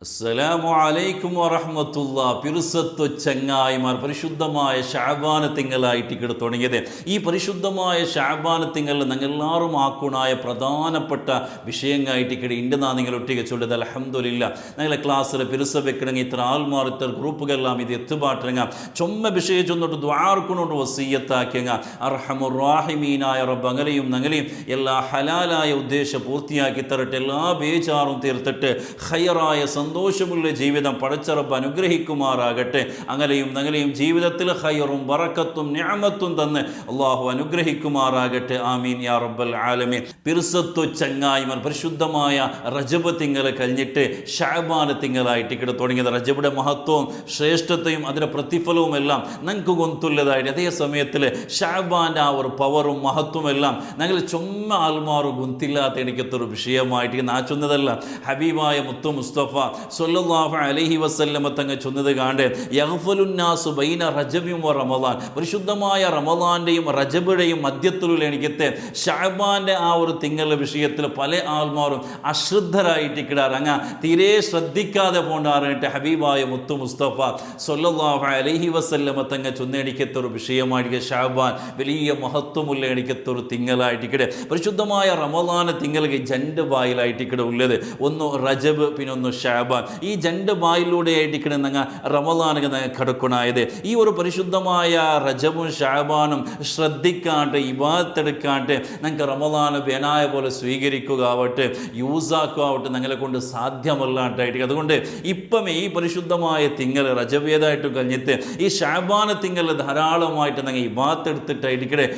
അസ്സലാമു അലൈക്കും വറഹ്മത്തുള്ളാ. പിറുസത്വ ചങ്ങായിമാർ, പരിശുദ്ധമായ ശഅബാന തിങ്കളായിട്ട് ഇവിടെ തുടങ്ങിയത്. ഈ പരിശുദ്ധമായ ശഅബാന തിങ്കളിൽ ഞങ്ങളെല്ലാവരും ആക്കുണായ പ്രധാനപ്പെട്ട വിഷയങ്ങളായിട്ട് ഇവിടെ ഇണ്ടെന്നാ നിങ്ങൾ ഒട്ടിക ചൊല്ലത്. അൽഹംദുലില്ലാ ഞങ്ങളെ ക്ലാസ്സിൽ പിറുസ വെക്കണമെങ്കിൽ ഇത്ര ആൾമാർ ഇത്ര ഗ്രൂപ്പുകളെല്ലാം ഇത് എത്തുപാട്ടുക ചൊമ്മ വിഷയം ചൊന്നിട്ട് ദ്വാർക്കൊണ്ടു വസീയത്താക്കിയങ്ങ അർഹമുർ റാഹിമീനായ റബ്ബ് അങ്ങനെയും ഞങ്ങളെയും എല്ലാ ഹലാലായ ഉദ്ദേശം പൂർത്തിയാക്കി തരട്ടെ. എല്ലാ ബേജാറും തീർത്തിട്ട് ഖൈറായ സന്തോഷമുള്ള ജീവിതം പടച്ച റബ്ബ് അനുഗ്രഹിക്കുമാറാകട്ടെ. അങ്ങനെയും ഞങ്ങളെയും ജീവിതത്തിൽ ഖൈറും ബറക്കത്തും നിഅമത്തും തന്ന് അള്ളാഹു അനുഗ്രഹിക്കുമാറാകട്ടെ. ആമീൻ യാ റബ്ബൽ ആലമീൻ. പിർസത്തു ചങ്ങായിമാർ, പരിശുദ്ധമായ റജബ് തിങ്കൾ കഴിഞ്ഞിട്ട് ശഅബാൻ തിങ്കളായിട്ട് ഇവിടെ തുടങ്ങിയത്. റജബിയുടെ മഹത്വവും ശ്രേഷ്ഠതയും അതിൻ്റെ പ്രതിഫലവും എല്ലാം ഞങ്ങൾക്ക് ഗൊന്തുള്ളതായിട്ട്, അതേ സമയത്തിൽ ശഅബാൻ്റെ ആ ഒരു പവറും മഹത്വവും എല്ലാം ഞങ്ങൾ ചുമ്മാ ആൽമാറും ഗുന്തില്ലാത്ത എനിക്കത്തൊരു വിഷയമായിട്ട് നാച്ചുന്നതല്ല. ഹബീബായ മുത്തു മുസ്തഫ സ്വല്ലല്ലാഹു അലൈഹി വസല്ലമ തങ്ങൾ ചൊന്നത് കാണ്ട് യഗ്ഫലുന്നാസു ബൈന റജബിൻ വ റമളാൻ, പരിശുദ്ധമായ റമളാൻ്റെയും റജബിയുടെയും മധ്യത്തിലുള്ള എനിക്കത്തെ ശഅബാൻ്റെ ആ ഒരു തിങ്കളുടെ വിഷയത്തിൽ പല ആൾമാരും അശ്രദ്ധരായിട്ട് കിടാറ്, അങ്ങ് തീരെ ശ്രദ്ധിക്കാതെ പോണ്ടാറിട്ട് ഹബീബായ മുത്തു മുസ്തഫ സ്വല്ലല്ലാഹു അലൈഹി വസല്ലമ തങ്ങൾ ചൊന്നെനിക്കത്തൊരു വിഷയമായിട്ട് ശഅബാൻ വലിയ മഹത്വമുള്ള എനിക്കത്തൊരു തിങ്കളായിട്ട് പരിശുദ്ധമായ റമളാൻ തിങ്കൾ ജണ്ട് ബായിലായിട്ട് ഇവിടെ ഉള്ളത്. ഒന്ന് റജബ്, പിന്നെ ഒന്ന് ശഅബാൻ. ഈ ജണ്ട് ബായിലൂടെ ആയിട്ട് ഞങ്ങൾ റമളാനൊക്കെ ഞങ്ങൾ കിടക്കണായത്. ഈ ഒരു പരിശുദ്ധമായ റജബും ശഅബാനും ശ്രദ്ധിക്കാണ്ട് ഇബാദത്തെടുക്കാണ്ട് ഞങ്ങൾക്ക് റമളാൻ ബേനായ പോലെ സ്വീകരിക്കുക ആവട്ടെ, യൂസാക്കുവാവട്ടെ ഞങ്ങളെ കൊണ്ട് സാധ്യമല്ലാണ്ടായിട്ട്. അതുകൊണ്ട് ഇപ്പം ഈ പരിശുദ്ധമായ തിങ്കൾ റജബേതായിട്ട് കഴിഞ്ഞിട്ട് ഈ ശഅബാൻ തിങ്കൾ ധാരാളമായിട്ട് ഞങ്ങൾ ഇബാദത്തെടുത്തിട്ടായിരിക്കട്ടെ,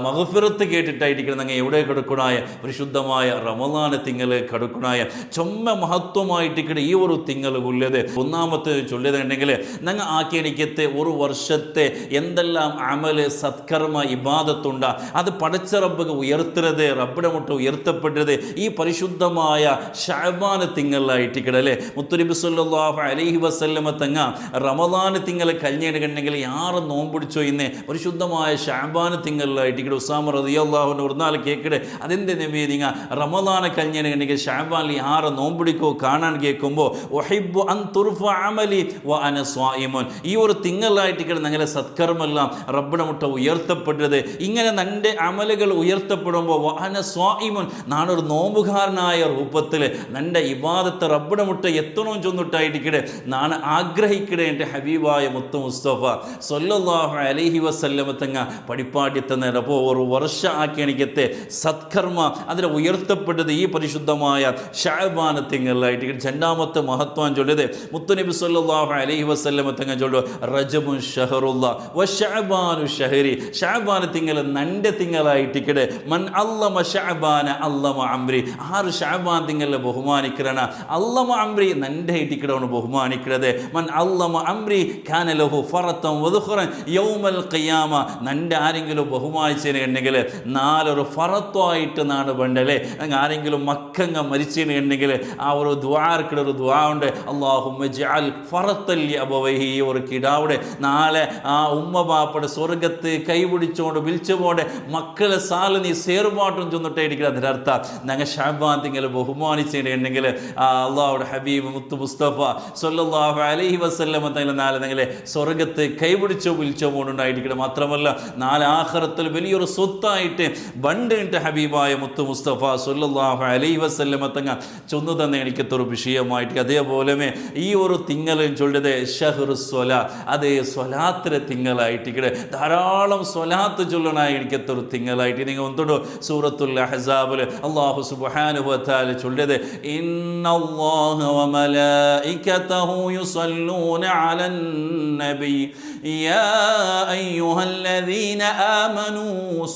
മഗ്ഫിറത്ത് കേട്ടിട്ടായിരിക്കണം ഞങ്ങൾ എവിടെ കിടക്കണായ പരിശുദ്ധമായ റമളാൻ തിങ്കൾ കിടക്കണായ ചൊമ്മ മഹത്വമായിട്ട് ഈ ഒരു തിങ്കൾ ഉള്ളത്. ഒന്നാമത്തെ ചൊല്ലിയതുണ്ടെങ്കിൽ ഞങ്ങൾ ആക്കിയെനിക്കത്തെ ഒരു വർഷത്തെ എന്തെല്ലാം അമല് സത്കർമ്മ ഇബാദത്തുണ്ട അത് പടച്ച റബ്ബ് ഉയർത്തുന്നത്, റബ്ബിടെ മുട്ട ഉയർത്തപ്പെട്ടത് ഈ പരിശുദ്ധമായ ശഅബാൻ തിങ്കളിലായിട്ട് അല്ലേ. മുത്തുനബി സ്വല്ലല്ലാഹു അലൈഹി വസല്ലമ തങ്ങ റമളാൻ തിങ്കൾ കഴിഞ്ഞിട്ടുണ്ടെങ്കിൽ ആറ് നോമ്പുടിച്ചോ ഇന്ന് പരിശുദ്ധമായ ശഅബാൻ തിങ്കളിലായിട്ട് ഉസാമ റളിയല്ലാഹു അൻഹു ഒരു നാൾ കേൾക്കട്ടെ, അതെന്ത് നബി നിങ്ങൾ റമളാൻ കഴിഞ്ഞിട്ടുണ്ടെങ്കിൽ ശഅബാനിൽ ആറ് നോമ്പുടിക്കോ കാണാൻ കേൾക്കുമ്പോൾ ഒഹിബ്ബു അൻ തുർഫ അമലി വ അന സ്വായിമുൻ, ഈ ഒരു തിങ്കളായിട്ട് ഞങ്ങളെ സത്കർമെല്ലാം റബ്ബിടെ മുട്ട ഉയർത്തപ്പെട്ടത്. ഇങ്ങനെ എൻ്റെ അമലുകൾ ഉയർത്തപ്പെടുമ്പോൾ വ അന സ്വായിമുൻ, നാനൊരു നോമ്പുകാരനായ രൂപത്തിൽ എൻ്റെ ഇബാദത്ത് റബ്ബിടെ മുട്ട എത്തണം ചൊന്നിട്ടായിട്ട് നാണ് ആഗ്രഹിക്കണേ. എൻ്റെ ഹബീബായ മുത്തു മുസ്തഫ സ്വല്ലല്ലാഹു അലൈഹി വസല്ലമ തങ്ങ പഠിപ്പാടി തന്നേരം അപ്പോൾ ഒരു വർഷം ആക്കി എനിക്കത്തെ സത്കർമ്മ അതിൽ ഉയർത്തപ്പെട്ടത് ഈ പരിശുദ്ധമായ ശഅബാൻ തിങ്കളായിട്ട്. രണ്ടാമത്തെ മഹത്വം ചൊല്ലിയത് മുത്തുനബി സ്വല്ലല്ലാഹു അലൈഹി വസല്ലമ തങ്ങൾ ചൊല്ലു റജബുൻ ഷഹറുല്ലാ വ ശഅബാനു ഷഹരി, ശഅബാൻ തിങ്കൾ നൻ്റെ തിങ്കളായിട്ട് മൻ അല്ലമ ശഅബാന അല്ലമ അംരി, ആറ് ശഅബാൻ തിങ്കളെ ബഹുമാനിക്കണ അല്ലമ അംരി നൻ്റെ ഇട്ടിക്കടവണ് ബഹുമാനിക്കുന്നത്. മൻ അല്ലമ അംരി കാന ലഹു ഫറത്തൻ വദുഖറൻ യൗമൽ ഖിയാമ, നൻ്റെ ആരെങ്കിലും ബഹുമാനിച്ചതിനുണ്ടെങ്കിൽ നാലൊരു ഫറത്വായിട്ട് നാട് വേണ്ടല്ലേ. അങ്ങ് ആരെങ്കിലും മക്കങ്ങ മരിച്ചതിനുണ്ടെങ്കിൽ ആ ഒരു ദ്വാർക്കിടെ ഒരു ദ്വാ ഉണ്ട്, അല്ലാഹുമ്മ ജഅൽ ഫറത്തൻ ലി അബവൈഹി, ഈ ഒരു കിടാവിടെ നാളെ ആ ഉമ്മ ബാപ്പയുടെ സ്വർഗത്ത് കൈപിടിച്ചോണ്ട് വിളിച്ചുകൊണ്ട് മക്കളെ സാല് നീ സേർപാട്ടും ചെന്നിട്ടായിരിക്കും. അതിനർത്ഥ ഞങ്ങൾ ശഅബാൻ തിങ്കൾ ബഹുമാനിച്ചിട്ടുണ്ടെങ്കിൽ അള്ളാഹുടെ ഹബീബ് മുത്തു മുസ്തഫ സ്വല്ലല്ലാഹു അലൈഹി വസല്ലമ തങ്ങൾ നാളെ നിങ്ങളെ സ്വർഗത്ത് കൈപിടിച്ചോ വിളിച്ചോ കൊണ്ടുണ്ടായിരിക്കണം. മാത്രമല്ല നാളെ ആഖിറത്തിൽ വലിയൊരു സ്വത്തായിട്ട് ബണ്ടിട്ട് ഹബീബായ മുത്തു മുസ്തഫ സ്വല്ലല്ലാഹു അലൈഹി വസല്ലമ തങ്ങൾ ചൊന്നു തന്നെ എനിക്കത്തൊരു വിഷയമായിട്ട്. അതേപോലെ ഈ ഒരു തിങ്കളും ചൊല്ലത് ഷഹ്റു സ്വലാ, അതേ സ്വലാത്തിലെ തിങ്കളായിട്ട് ധാരാളം സ്വലാത്ത് ചൊല്ലണായി എനിക്കത്തൊരു തിങ്കളായിട്ട്. നിങ്ങൾ ഒന്നുണ്ടോ സൂറത്തുൽ അഹ്സാബിൽ അല്ലാഹു സുബ്ഹാനഹു വ തആല ചൊല്ലത് ഇന്നല്ലാഹ വ മലായികതഹു യുസല്ലൂന അലൻ നബി യാ അയ്യുഹല്ലദീന ആമനൂ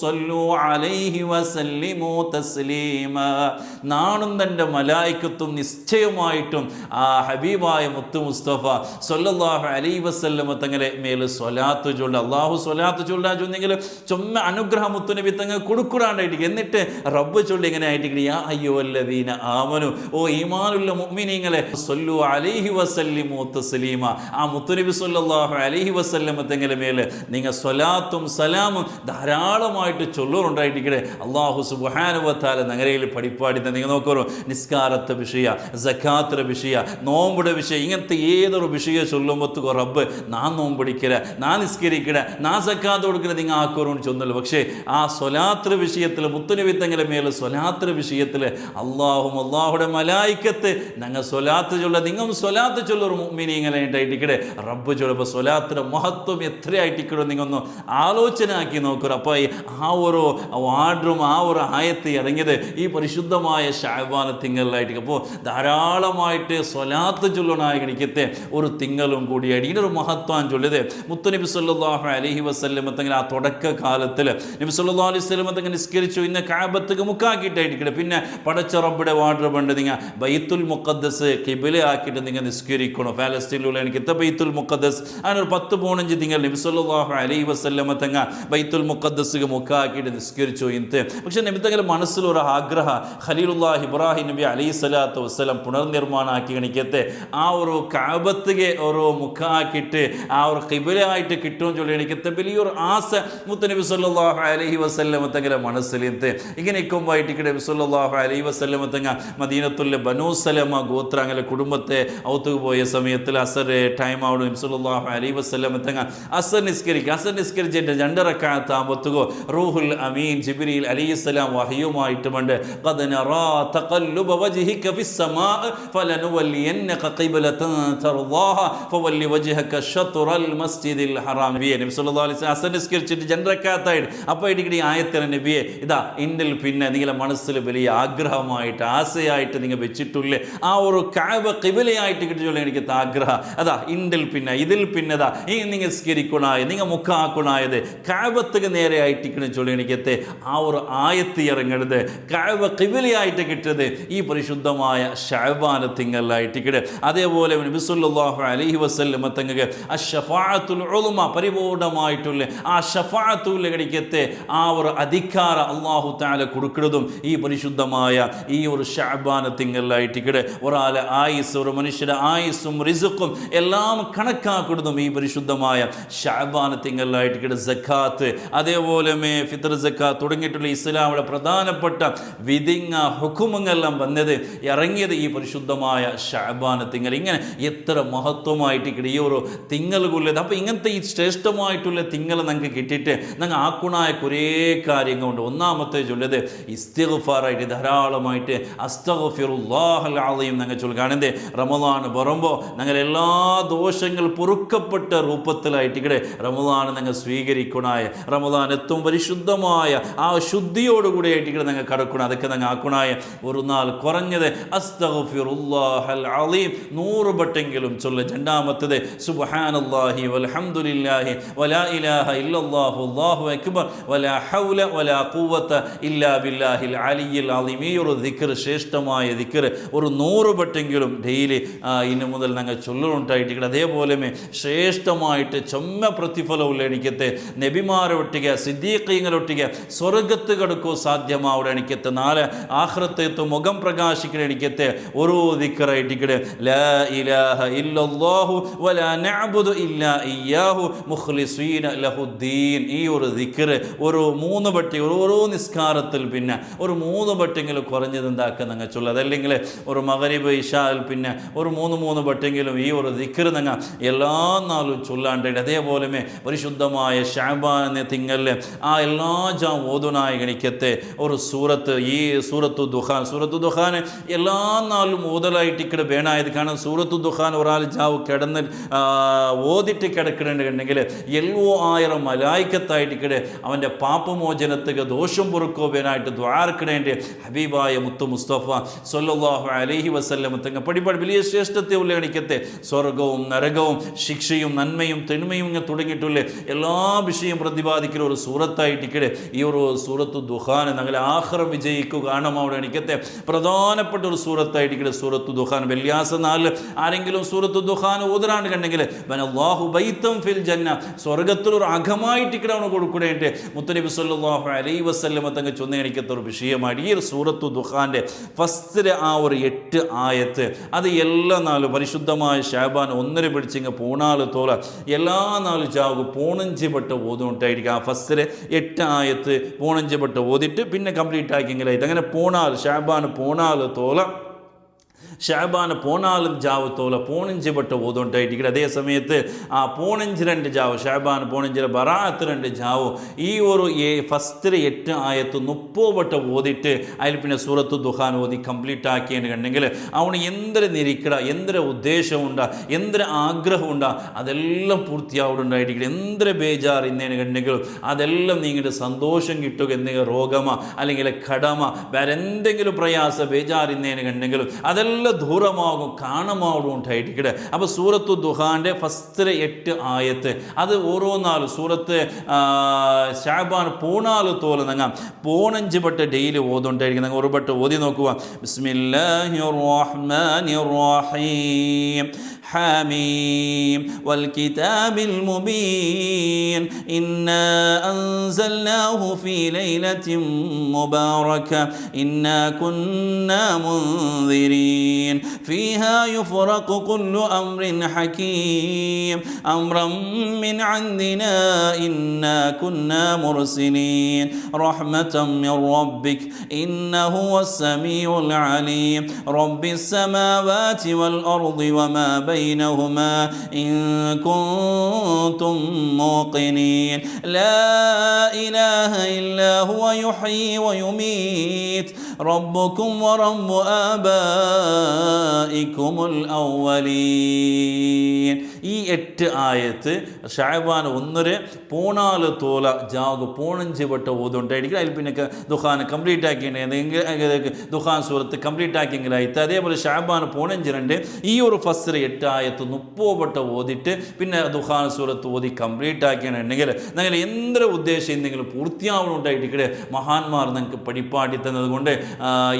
സല്ലൂ അലൈഹി വസല്ലിമൂ തസ്ലീമാ, നാണും തൻ്റെ മലായികത്തും നിശ്ചയമായിട്ടും ആ ഹബീബായ മുത്തു മുസ്തഫ സ്വല്ലല്ലാഹു അലൈഹി വസല്ലമ തങ്ങളെ മേൽ സ്വലാത്ത് ചൊല്ല. അള്ളാഹു സ്വലാത്ത് ചൊല്ലാൻ ചൊന്നെങ്കിൽ ചുമ്മ അനുഗ്രഹം മുത്തുനബി തങ്ങൾ കൊടുക്കുറാണ്ടായിട്ട്. എന്നിട്ട് റബ്ബ് ചൊല്ലി ഇങ്ങനെ ആയിട്ട് യാ അയ്യുഹല്ലദീന ആമനു, ഓ ഈമാനുള്ള മുഅ്മിനീങ്ങളെ സല്ലു അലൈഹി വസല്ലിമൂ തസ്ലീമ, ആ മുത്തുനബി സ്വല്ലല്ലാഹു അലൈഹി വസല്ലം വസല്ലമ തങ്ങളുടെ മേലെ നിങ്ങൾ സ്വലാത്തും സലാമും ധാരാളമായിട്ട് ചൊല്ലുറുണ്ടായിട്ടിരിക്കട്ടെ. അള്ളാഹു സുബ്ഹാനഹു വ തആല നഗരയിൽ പഠിപ്പാടി നിങ്ങൾ നോക്കൂ, നിസ്കാരത്തെ വിഷയ, സക്കാത്തിൻ്റെ വിഷയ, നോമ്പുടെ വിഷയം, ഇങ്ങനത്തെ ഏതൊരു വിഷയം ചൊല്ലുമ്പോഴത്തേക്കോ റബ്ബ് നാൻ നോമ്പടിക്കല, നാൻ നിസ്കരിക്കല, നാൻ സക്കാത്ത് കൊടുക്കല നിങ്ങൾ ആക്കോരോന്ന് ചൊന്നല്ലോ. പക്ഷേ ആ സ്വലാത്ത് വിഷയത്തിൽ മുത്തുനബി തങ്ങളുടെ മേലെ സ്വലാത്ത് വിഷയത്തിൽ അള്ളാഹുടെ മലായിക്കത്ത് ഞങ്ങൾ സ്വലാത്ത് ചൊല്ല, നിങ്ങൾ സ്വലാത്ത് ചൊല്ലൊരു മുഅ്മിനീങ്ങളായിട്ടിരിക്കട്ടെ. റബ്ബ് ചൊല്ലുമ്പോൾ സ്വലാത്തിൻ്റെ മഹത്വം എത്രയായിട്ടിക്കടോ നിങ്ങൊന്ന് ആലോചന ആക്കി നോക്കൂ. അപ്പോൾ ആ ഒരു വാർഡും ആ ഒരു ആയത്ത് ഇറങ്ങിയത് ഈ പരിശുദ്ധമായ ശഅബാൻ തിങ്കളിലായിട്ട്. അപ്പോൾ ധാരാളമായിട്ട് സ്വലാത്ത് ചൊല്ലണായിരിക്കത്തെ ഒരു തിങ്കളും കൂടിയായിട്ട് ഇതിനൊരു മഹത്വം ചൊല്ലിയത് മുത്തുനബി സല്ലല്ലാഹു അലൈഹി വസല്ലം തങ്ങൾ ആ തുടക്ക കാലത്തിൽ നബി സല്ലല്ലാഹു അലൈഹി വസല്ലം തങ്ങൾ നിസ്കരിച്ചു ഇന്ന് കഅബത്തേക്ക് മുക്കാക്കിയിട്ടായിരിക്കട്ടെ. പിന്നെ പടച്ച റബ്ബിയുടെ വാർഡർ പണ്ട് നിങ്ങൾ ബൈത്തുൽ മുഖദ്ദസ് കിബില ആക്കിയിട്ട് നിങ്ങൾ നിസ്കരിക്കണം. ഫലസ്തീനിലുള്ള എനിക്ക് ബൈത്തുൽ മുഖദ്ദസ് അങ്ങനെ ഒരു 10 പോണഞ്ച് നിങ്ങൾ നബി സല്ലല്ലാഹു അലൈഹി വസല്ലം തങ്ങൾ ബൈത്തുൽ മുഖദ്ദസ് മുക്കാക്കിയിട്ട് നിസ്കരിച്ചു ഇന്ന്. പക്ഷേ നബി തങ്ങളുടെ മനസ്സിലൊരു ആഗ്രഹം ഖലീലുല്ലാഹി ഇബ്രാഹിം നബി അലൈഹി സ്വലാത്തു വസ്സലാം പുനർനിർമ്മാണം ആക്കി കണിക്കത്തെ ആ ഒരു കഅബത്തിಗೆ ഒരു മുഖാക്കിയിട്ട് ആ ഒരു ഖിബലയായിട്ട് കിട്ടുമെന്ന് ചൊല്ലി എനിക്കത്തെ വലിയൊരു ആസ മുത്തുനബി സല്ലല്ലാഹു അലൈഹി വസല്ലം തങ്ങളുടെ മനസ്സിലിത്ത്. ഇങ്ങനെ ഇക്കുമ്പായിട്ട് നബി സല്ലല്ലാഹു അലൈഹി വസല്ലം തങ്ങൾ മദീനത്തുൽ ബനൂ സലമ ഗോത്ര അങ്ങനെ കുടുംബത്തെ ഔത്തു പോയ സമയത്തിൽ അസർ ടൈം ആവണം. നബി സല്ലല്ലാഹു അലൈഹി വസല്ലം തങ്ങൾ അസർ നിസ്കരിച്ചിട്ട് 2 റക്അത്ത് ആകുമ്പോഴത്തേക്കോ റൂഹുൽ അമീൻ ജിബ്രീൽ അലൈഹിസ്സലാം വഹയുമായിട്ട് മണ്ട് ഖദ് നറാ തഖല്ലുബ വജ്ഹിക ഫിസ്സമാഅ ഫലനുവല്ലിയന്നക ഖിബ്ലതൻ തർദാഹ ഫവല്ലി വജ്ഹക ശത്റൽ മസ്ജിദിൽ ഹറാം. നബി സല്ലല്ലാഹു അലൈഹി വസല്ലം അസർ നിസ്കരിച്ചിട്ട് 2 റക്അത്തായിട്ട് അപ്പോൾ ഇടിക്കടി ആയത്തിന് നബിയെ ഇതാ ഇന്നിൽ പിന്നെ നിങ്ങളുടെ മനസ്സിൽ വലിയ ആഗ്രഹമായിട്ട് ആശയായിട്ട് നിങ്ങൾ വെച്ചിട്ടുള്ളേ ആ ഒരു കഅബ ഖിബലയായിട്ട് കിട്ടിയുള്ള എനിക്ക് ആഗ്രഹം അതാ ഇന്നിൽ പിന്നെ ഇതിൽ പിന്നെ അതാ ഈ നിങ്ങൾ സ്കരിക്കണായ നിങ്ങൾ മുഖാക്കണായത് കഅബത്തേക്ക് നേരെ ആയിട്ടിക്കണ ചൊല്ലി എനിക്കത്തെ ആ ഒരു ആയത്ത് ഇറങ്ങരുത് കഅബ ഖിബലയായിട്ട് കിട്ടിയത് ഈ പരിശുദ്ധമായ ശഅബാൻ തിങ്കളിലായിട്ടിക്കട്ടെ. അതേപോലെ നബി സല്ലല്ലാഹു അലൈഹി വസല്ലം തങ്ങൾക്ക് അശ്ശഫാഅത്തുൽ ഉളുമ പരിപൂർണമായിട്ടുള്ള ആ ഷഫാഅത്തുൽ ഗടിക്കത്തെ ആ ഒരു അധികാരം അല്ലാഹു തആല കൊടുക്കുന്നതും ഈ പരിശുദ്ധമായ ഈ ഒരു ശഅബാൻ തിങ്കളിലായിട്ടിക്കട്ടെ. ഒരാളെ ആയുസ് ഒരു മനുഷ്യരുടെ ആയുസ്സും റിസ്ഖും എല്ലാം കണക്കാക്കുന്നതും ഈ പരിശുദ്ധമായ ശഅബാൻ തിങ്കളിലായിട്ടിക്കട്ടെ. സക്കാത്ത് അതേപോലെ ഫിത്ർ സക്കാത്ത് തുടങ്ങിയിട്ടുള്ള ഇസ്ലാമിലെ പ്രധാനപ്പെട്ട വിധിങ്ങ ഹുക്കുമുകളെല്ലാം വന്നത് ഇറങ്ങിയത് ഈ പരിശുദ്ധമായ ശഅബാൻ തിങ്കൾ. ഇങ്ങനെ എത്ര മഹത്വമായിട്ട് ഈ ഒരു തിങ്കളുള്ളത്. അപ്പോൾ ഇങ്ങനത്തെ ഈ ശ്രേഷ്ഠമായിട്ടുള്ള തിങ്കൾ ഞങ്ങൾക്ക് കിട്ടിയിട്ട് ഞങ്ങൾ ആക്കുണായ കുറേ കാര്യങ്ങളുണ്ട്. ഒന്നാമത്തെ ചൊല്ലത് ഇസ്തിഗ്ഫാറായിട്ട് ധാരാളമായിട്ട് അസ്തഗ്ഫിറുല്ലാഹൽ അളീം ഞങ്ങൾ ചൊല്ലുകയാണെന്തേ റമദാൻ വരുമ്പോൾ ഞങ്ങൾ എല്ലാ ദോഷങ്ങൾ പൊറുക്കപ്പെട്ട രൂപത്തിലായിട്ട് റമദാൻ ഞങ്ങൾ സ്വീകരിക്കണായ റമദാൻ എത്തും പരിശുദ്ധമായ ആ ശുദ്ധിയോടുകൂടി ആയിട്ട് ഞങ്ങൾ കടക്കണം. അതൊക്കെ ഞങ്ങൾ ആക്കണായ ഒരു നാൾ കുറഞ്ഞത് അസ്തഗ്ഫിറുല്ലാഹൽ അളീം 100 വട്ടെങ്കിലും ചൊല്ല. രണ്ടാമത്തത് സുബ്ഹാനല്ലാഹി വൽഹംദുലില്ലാഹി വലാ ഇലാഹ ഇല്ലല്ലാഹു അല്ലാഹു അക്ബർ വലാ ഹൗല വലാ ഖുവത ഇല്ലാ ബില്ലാഹിൽ അലിയിൽ അളീം. ഈ ഒരു ദിക്ർ ശ്രേഷ്ഠമായ ദിക്ർ ഒരു 100 വട്ടെങ്കിലും ഡെയിലി ഇനി മുതൽ ഞങ്ങൾ ചൊല്ലുണ്ടായിട്ട്. അതേപോലെ ശ്രേഷ്ഠമായിട്ട് ചെമ്മ പ്രതിഫലമുള്ള എനിക്കത്തെ നബിമാരൊട്ടിಗೆ സിദ്ദീഖീങ്ങളൊട്ടിಗೆ സ്വർഗത്ത് കടക്കോ സാധ്യമാവിടെ എനിക്കത്തെ നാളെ ആഖിറത്തെത്ത് മുഖം പ്രകാശിക്കുന്ന എനിക്കത്തെ ഒരു ദിക്റായിട്ടിക്കടെ ലാ ഇലാഹ ഇല്ലല്ലാഹു വലാ നഅബുദു ഇല്ലാ ഇയ്യാഹു മുഖ്ലിസീന ലഹുദ്ദീൻ. ഈ ഒരു ദിക്ർ ഒരു 3 വട്ടി ഓരോ നിസ്കാരത്തിൽ പിന്നെ ഒരു 3 വട്ടെങ്കിലും കുറഞ്ഞത് എന്താക്കുക ഞങ്ങൾ ചൊല്ലുക. അതല്ലെങ്കിൽ ഒരു മഗ്രിബ് ഇശായിൽ പിന്നെ ഒരു 3 വട്ടെങ്കിലും ഈ ഒരു ദിക്ർ ഞങ്ങൾ എല്ലാ നാളും ചൊല്ലാണ്ടായിട്ട്. അതേപോലെ പരിശുദ്ധമായ ശഅബാൻ തിങ്കളിൽ ആ എല്ലാ ഓതുനായ ഗണിക്കത്തെ ഒരു സൂറത്ത് ഈ സൂറത്തു ദുഖാൻ എല്ലാ നാളും ഓതലായിട്ട് ഇക്കടെ വേണമായത്. കാരണം സൂറത്തു ദുഖാൻ ഒരാൾ കിടന്ന് ഓതിട്ട് കിടക്കണമെന്നുണ്ടെങ്കിൽ 70,000 മലായിക്കത്തായിട്ടിക്കടെ അവൻ്റെ പാപമോചനത്തിന് ദോഷം പൊറുക്കോ വേനായിട്ട് ദ്വാരക്കിടേണ്ട ഹബീബായ മുത്തു മുസ്തഫ സല്ലല്ലാഹു അലൈഹി വസല്ലം തങ്ങൾ പടിപാട് വലിയ ശ്രേഷ്ഠത്തെ ഉള്ള ഗണിക്കത്തെ സ്വർഗവും നരകവും ശിക്ഷയും നന്മയും തിന്മയും ഇങ്ങനെ തുടങ്ങിയിട്ടുള്ള എല്ലാ വിഷയം പ്രതിപാദിക്കുന്ന ഒരു സൂറത്തായിട്ടിക്കടെ ഈ ഒരു സൂറത്തു ദുഖാൻ ഞങ്ങളെ ആഖിറ വിജയിക്കുക കാരണം അവിടെ എനിക്കത്തെ പ്രധാനപ്പെട്ട ഒരു സൂറത്തായിട്ടിക്കടെ സൂറത്തു ദുഖാൻ. വെള്ളിയാസ നാളിൽ ആരെങ്കിലും സൂറത്തു ദുഖാൻ ഓതരാണ്ട് കണ്ടെങ്കിൽ ബനല്ലാഹു ബൈതൻ ഫിൽ ജന്ന സ്വർഗത്തിലൊരു അകമായിട്ടിക്കടെ അവന് കൊടുക്കണേണ്ട് മുത്തനബി സല്ലല്ലാഹു അലൈഹി വസല്ലം തങ്ങൾ ചൊന്ന എനിക്കത്തെ ഒരു വിഷയമായിട്ട് ഈ ഒരു സൂറത്തു ദുഖാൻ്റെ ഫസ്റ്റിലെ ആ ഒരു 8 ആയത്ത് അത് എല്ലാ നാളും പരിശുദ്ധമായ ശഅബാൻ 1 പിടിച്ചിങ്ങ് പൂണാൾ തോല എല്ലാ 4 ജാവ് പോണഞ്ച് പട്ട ഓതുണ്ടായിരിക്കും. ആ ഫസ്റ്റിലെ 8 ആയത്ത് പോണഞ്ച് പട്ട ഓതിട്ട് പിന്നെ കംപ്ലീറ്റ് ആക്കിയെങ്കിലായിട്ട് അങ്ങനെ പോണാൽ ഷാബാൻ പോണാൽ തോല ഷാബാൻ 14 ജാവ് തോല പോണഞ്ച് പട്ട ഓതുണ്ടായിരിക്കും. അതേ സമയത്ത് ആ പോണഞ്ച് 2 ജാവ് ഷാബാൻ പോണഞ്ചിലെ ബറാഅത്ത് 2 ജാവ് ഈ ഒരു ഫസ്റ്റിലെ 8 ആയത്ത് 30 വട്ട ഓതിട്ട് അതിൽ പിന്നെ സൂറത്ത് ദുഹാൻ ഓതി കംപ്ലീറ്റ് ആക്കിയെന്നുണ്ടെങ്കിൽ അവന് എന്തൊരു നിരീക്കട എന്തൊരു ഉദ്ദേശമുണ്ട എന്തൊരു ആഗ്രഹമുണ്ട അതെല്ലാം പൂർത്തിയാവുണ്ടായിരിക്കും. എന്തൊരു ബേജാർ ഇന്നേനുണ്ടെങ്കിലും അതെല്ലാം നിങ്ങളുടെ സന്തോഷം കിട്ടുക. എന്തെങ്കിലും രോഗമ അല്ലെങ്കിൽ കടമ വേറെ എന്തെങ്കിലും പ്രയാസ ബേജാർ ഇന്നേനുണ്ടെങ്കിലും അതെല്ലാം ദൂരമാകും കാണമാവും ഉണ്ടായിരിക്കട്ടെ. അപ്പോൾ സൂറത്തു ദുഹാൻ്റെ ഫസ്റ്റിലെ 8 ആയത്ത് അത് ഓരോ 4 സൂറത്ത് ഷാബാൻ 14 തോല നങ്ങാം 15 വട്ട ഡെയിലി ഓതുണ്ടായിരിക്കും. ഒരു വട്ട ഓതി നോക്കുക. ബിസ്മില്ലാഹിർ റഹ്മാനിർ റഹീം حميم والكتاب المبين إنا أنزلناه في ليلة مباركة إنا كنا منذرين فيها يفرق كل أمر حكيم أمرا من عندنا إنا كنا مرسلين رحمة من ربك إنه هو السميع العليم رب السماوات والأرض وما بينهما إن كنتم موقنين لا إله إلا هو يحيي ويميت ربكم ورب آبائكم الأولين. ഈ 8 ആയത്ത് ഷാബാൻ 1 14 തോല ജാഗ് 15 വട്ട ഓതുണ്ടായിരിക്കും. അതിൽ പിന്നെ ദുഹാൻ കംപ്ലീറ്റ് ആക്കിയെങ്കിൽ ദുഹാൻ സൂറത്ത് കംപ്ലീറ്റ് ആക്കിയെങ്കിലായിട്ട് അതേപോലെ ഷാബാൻ 15 ഈ ഒരു ഫസ്റ്റിലെ 8 ആയത്ത് 30 വട്ട ഓതിട്ട് പിന്നെ ദുഹാൻ സൂറത്ത് ഓതി കംപ്ലീറ്റ് ആക്കിയെന്നുണ്ടെങ്കിൽ നിങ്ങൾ എന്തൊരു ഉദ്ദേശം എന്തെങ്കിലും പൂർത്തിയാവണുണ്ടായിരിക്കട്ടെ. മഹാന്മാർ നിങ്ങൾക്ക് പഠിപ്പാടി തന്നത് കൊണ്ട്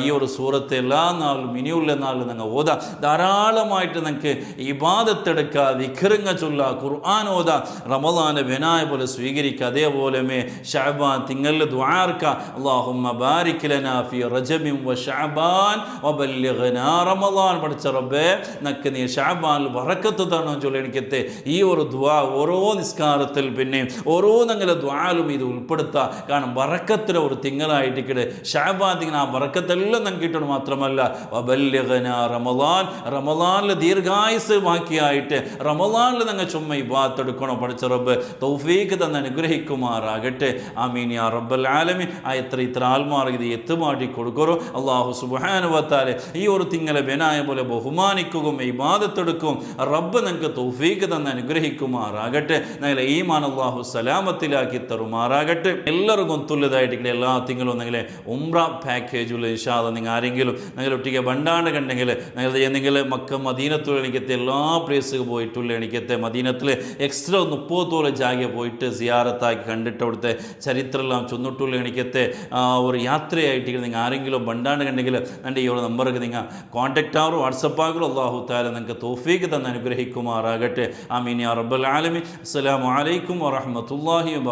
ഈ ഒരു സൂറത്ത് എല്ലാ നാളിലും ഇനിയുള്ള നാളിലും നിങ്ങൾ ഓതാ ധാരാളമായിട്ട് നിങ്ങൾക്ക് ഇബാദത്തെടുക്കുക ദിക്റുങ്ങ ചൊല്ല ഖുർആൻ ഓതാ റമളാനെ ബനായ പോലെ സ്വീകരിക്കുക. അതേപോലെ ഷഅബാൻ തിങ്ങളിൽ ദുആർക്ക അല്ലാഹുമ്മ ബാരിക് ലനാ ഫീ റജബിൻ വ ശഅബാൻ വബല്ലിഗ്നാ റമളാൻ. പഠിച്ച റബ്ബേ നക്ക് നീ ഷഅബാനിൽ ബറക്കത്ത് തരണം ചൊല്ലിക്കത്തെ ഈ ഒരു ദുആ ഓരോ നിസ്കാരത്തിൽ പിന്നെ ഓരോ നിങ്ങളുടെ ദുആലും ഇത് ഉൾപ്പെടുത്തുക. കാരണം ബറക്കത്തിലെ ഒരു തിങ്കളായിട്ട് ഷഅബാൻ തിങ്ങൾ ആ ബറക്കത്തെല്ലാം നമുക്ക് കിട്ടണം. മാത്രമല്ല വബല്ലിഗ്നാ റമളാൻ റമളാനിലെ ദീർഘായുസ് ബാക്കിയായിട്ട് റമളാനിൽ നിങ്ങൾ ചുമ്മാ ഇബാദത്തെടുക്കണം. പഠിച്ച റബ്ബ് തൗഫീഖ് തന്ന് അനുഗ്രഹിക്കുമാറാകട്ടെ. ആമീൻ യാ റബ്ബൽ ആലമീൻ. ആ ഇത്ര ആൽമാർ ഇത് എത്തുമാട്ടി കൊടുക്കറോ അല്ലാഹു സുബ്ഹാനഹു വ തആല ഈ ഒരു തിങ്കളെ ബനായ പോലെ ബഹുമാനിക്കുകയും ഇബാദത്തെടുക്കും റബ്ബ് നിങ്ങൾക്ക് തൗഫീഖ് തന്ന് അനുഗ്രഹിക്കുമാറാകട്ടെ. നിങ്ങളെ ഈമാൻ അല്ലാഹു സലാമത്തിലാക്കി തരുമാറാകട്ടെ. എല്ലാവർക്കും തുല്യതായിട്ട് എല്ലാ തിങ്കളും നിങ്ങളെ ഉംറ പാക്കേജുള്ള ഇൻഷാ അല്ലാഹ് നിങ്ങൾ ആരെങ്കിലും നിങ്ങളൊട്ടിಗೆ ബണ്ടാണ്ട് കണ്ടെങ്കിൽ നിങ്ങൾ മക്ക മദീനത്തുള്ള എനിക്കത്തെ എല്ലാ പ്ലേസുകൾ പോയിട്ടുള്ള എനിക്കത്തെ മദീനത്തിൽ എക്സ്ട്രാ 30 തോളം ജാഗ പോയിട്ട് സിയാറത്താക്കി കണ്ടിട്ട് അവിടുത്തെ ചരിത്രമെല്ലാം ചൊന്നിട്ടുള്ള എനിക്കത്തെ ഒരു യാത്രയായിട്ട് നിങ്ങൾ ആരെങ്കിലും ബണ്ടാണ്ട് കണ്ടെങ്കിൽ എൻ്റെ ഈ ഒരു നമ്പർക്ക് നിങ്ങൾ കോൺടാക്റ്റ് ആവോ വാട്സപ്പ് ആകോ. അല്ലാഹു തആല നിങ്ങൾക്ക് തൗഫീഖ് തന്ന് അനുഗ്രഹിക്കുമാറാകട്ടെ. ആമീൻ യാ റബ്ബൽ ആലമീൻ. അസ്സലാമു അലൈക്കും വറഹ്മത്തുള്ളാഹി വബറകാതുഹു.